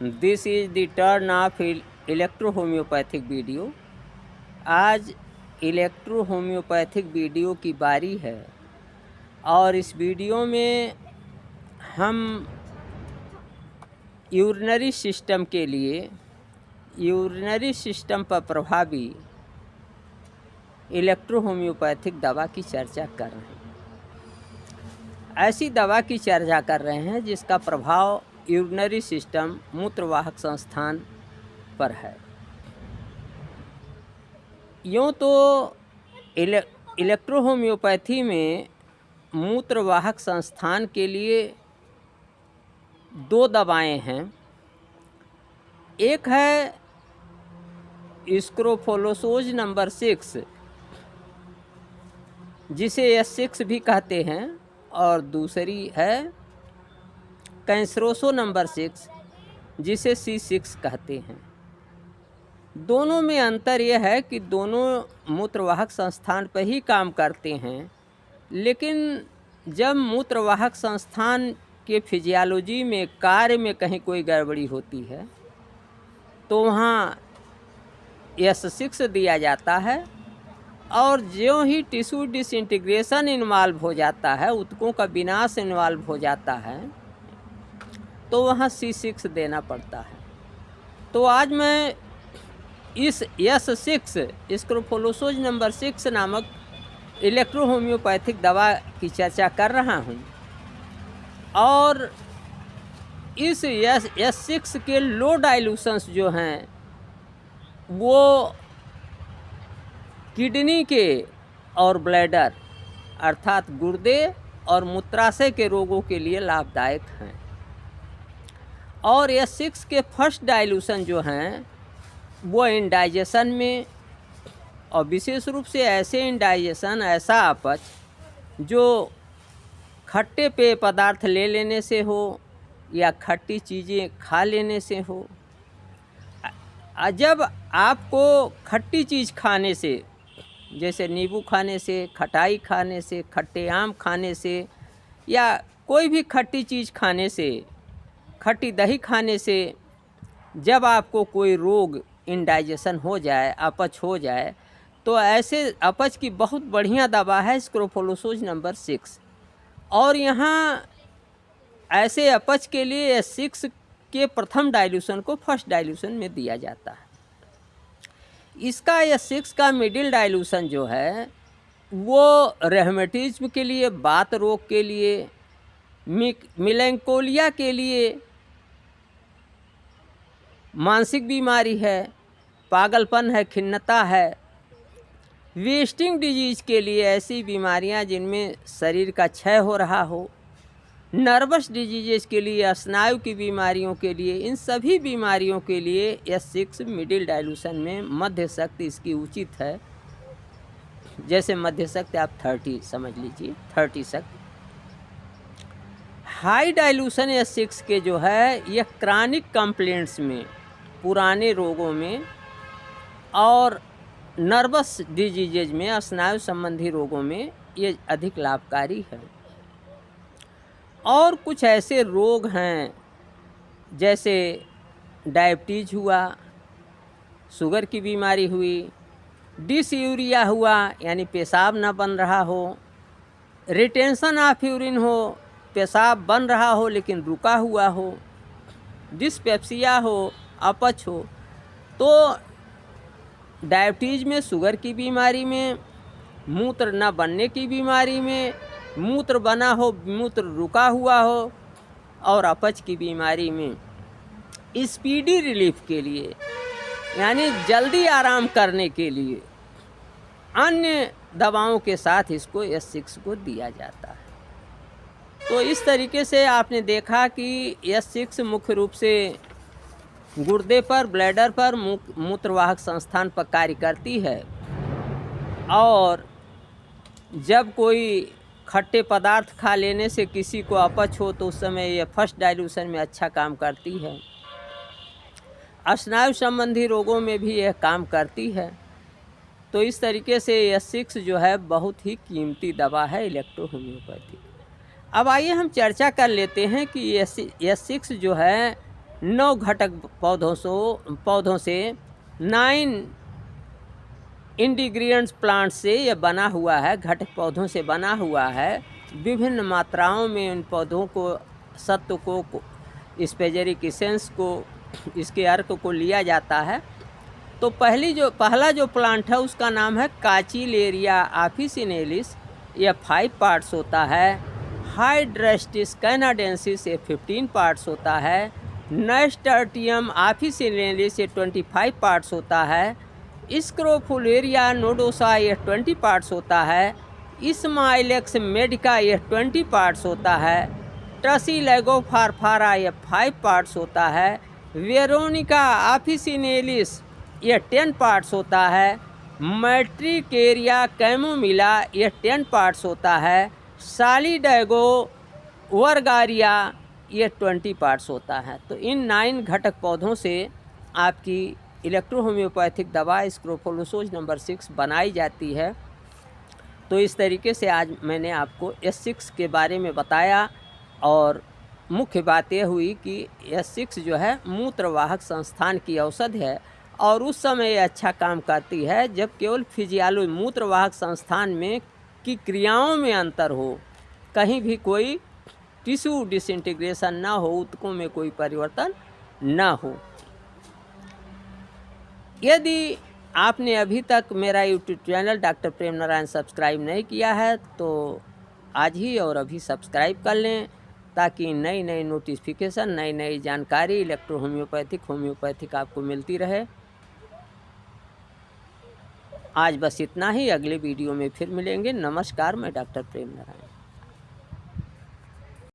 This is the turn off electro homeopathic video. आज electro homeopathic video की बारी है और इस वीडियो में हम यूरिनरी सिस्टम पर प्रभावी इलेक्ट्रो होम्योपैथिक दवा की चर्चा कर रहे हैं। ऐसी दवा की चर्चा कर रहे हैं जिसका प्रभाव यूरिनरी सिस्टम मूत्रवाहक संस्थान पर है। यूँ तो इलेक्ट्रो होम्योपैथी में मूत्रवाहक संस्थान के लिए दो दवाएं हैं। एक है स्क्रोफोलोसोज नंबर 6 जिसे S6 भी कहते हैं और दूसरी है कैंसरोसो नंबर 6 जिसे C6 कहते हैं। दोनों में अंतर यह है कि दोनों मूत्रवाहक संस्थान पर ही काम करते हैं, लेकिन जब मूत्रवाहक संस्थान के फिजियोलॉजी में कार्य में कहीं कोई गड़बड़ी होती है तो वहाँ S6 दिया जाता है और ज्यों ही टिश्यू डिसइंटीग्रेशन इन्वॉल्व हो जाता है, ऊतकों का विनाश इन्वॉल्व हो जाता है, तो वहाँ C6 देना पड़ता है। तो आज मैं इस S6 स्क्रोफोलोसोज नंबर 6 नामक इलेक्ट्रो होम्योपैथिक दवा की चर्चा कर रहा हूँ और इस S6 के लो डाइल्यूशंस जो हैं वो किडनी के और ब्लैडर अर्थात गुर्दे और मूत्राशय के रोगों के लिए लाभदायक हैं। और S6 के फर्स्ट डाइल्यूशन जो हैं वो इंडाइजेशन में, और विशेष रूप से ऐसे इंडाइजेशन, ऐसा अपच जो खट्टे पेय पदार्थ ले लेने से हो या खट्टी चीज़ें खा लेने से हो। जब आपको खट्टी चीज़ खाने से, जैसे नींबू खाने से, खटाई खाने से, खट्टे आम खाने से या कोई भी खट्टी चीज़ खाने से, खट्टी दही खाने से जब आपको कोई रोग इंडाइजेशन हो जाए, अपच हो जाए, तो ऐसे अपच की बहुत बढ़िया दवा है स्क्रोफोलोसोज नंबर 6। और यहाँ ऐसे अपच के लिए S6 के प्रथम डाइल्यूशन को फर्स्ट डाइल्यूशन में दिया जाता है। इसका S6 का मिडिल डाइल्यूशन जो है वो रेहमेटिज्म के लिए, बात रोग के लिए, मिलेंकोलिया के लिए, मानसिक बीमारी है, पागलपन है, खिन्नता है, वेस्टिंग डिजीज के लिए, ऐसी बीमारियां जिनमें शरीर का क्षय हो रहा हो, नर्वस डिजीजेस के लिए, स्नायु की बीमारियों के लिए, इन सभी बीमारियों के लिए S6 मिडिल डाइल्यूशन में मध्य शक्ति इसकी उचित है। जैसे मध्य शक्ति आप 30 समझ लीजिए, 30 शक्ति। हाई डाइल्यूशन S6 के जो है यह क्रॉनिक कंप्लेंट्स में, पुराने रोगों में और नर्वस डिजीजेज में, स्नायु संबंधी रोगों में ये अधिक लाभकारी है। और कुछ ऐसे रोग हैं जैसे डायबिटीज हुआ, शुगर की बीमारी हुई, डिसयूरिया हुआ यानी पेशाब न बन रहा हो, रिटेंशन ऑफ यूरिन हो, पेशाब बन रहा हो लेकिन रुका हुआ हो, डिस्पेप्सिया हो, अपच हो। तो डायबिटीज में, शुगर की बीमारी में, मूत्र न बनने की बीमारी में, मूत्र बना हो, मूत्र रुका हुआ हो, और अपच की बीमारी में स्पीडी रिलीफ के लिए यानी जल्दी आराम करने के लिए अन्य दवाओं के साथ इसको S6 को दिया जाता है। तो इस तरीके से आपने देखा कि S6 मुख्य रूप से गुर्दे पर, ब्लैडर पर, मूत्रवाहक संस्थान पर कार्य करती है। और जब कोई खट्टे पदार्थ खा लेने से किसी को अपच हो तो उस समय यह फर्स्ट डाइल्यूशन में अच्छा काम करती है। स्नायु संबंधी रोगों में भी यह काम करती है। तो इस तरीके से S6 जो है बहुत ही कीमती दवा है इलेक्ट्रो होम्योपैथी। अब आइए हम चर्चा कर लेते हैं कि S6 जो है 9 घटक पौधों से 9 इंग्रीडियंट्स प्लांट से यह बना हुआ है, घटक पौधों से बना हुआ है। विभिन्न मात्राओं में इन पौधों को सत्व को स्पेजेरिक एसेंस को, इसके अर्क को लिया जाता है। तो पहला जो प्लांट है उसका नाम है काचिलेरिया ऑफिसिनेलिस। यह 5 पार्ट्स होता है। हाइड्रेस्टिस कैनाडेंसिस ये 15 पार्ट्स होता है। नस्टर्टियम ऑफिसिनेलिस ये 25 पार्ट्स होता है। स्क्रोफुलेरिया नोडोसा ये 20 पार्ट्स होता है। इस्माइलेक्स मेडिका ये 20 पार्ट्स होता है। टसीलेगो फारफारा ये 5 पार्ट्स होता है। वेरोनिका ऑफिसिनेलिस ये 10 पार्ट्स होता है। मैट्रिकेरिया कैमोमिला ये 10 पार्ट्स होता है। सालिडैगो वर्गारिया ये 20 पार्ट्स होता है। तो इन 9 घटक पौधों से आपकी इलेक्ट्रो होम्योपैथिक दवा स्क्रोफोलोसोज नंबर 6 बनाई जाती है। तो इस तरीके से आज मैंने आपको S6 के बारे में बताया और मुख्य बात यह हुई कि S6 जो है मूत्रवाहक संस्थान की औषधि है और उस समय ये अच्छा काम करती है जब केवल फिजियोलॉजी मूत्रवाहक संस्थान में की क्रियाओं में अंतर हो, कहीं भी कोई टिश्यू डिसइंटीग्रेशन ना हो, ऊतकों में कोई परिवर्तन ना हो। यदि आपने अभी तक मेरा यूट्यूब चैनल डॉक्टर प्रेम नारायण सब्सक्राइब नहीं किया है तो आज ही और अभी सब्सक्राइब कर लें ताकि नई नई नोटिफिकेशन, नई नई जानकारी इलेक्ट्रो होम्योपैथिक आपको मिलती रहे। आज बस इतना ही, अगले वीडियो में फिर मिलेंगे। नमस्कार, मैं डॉक्टर प्रेम नारायण।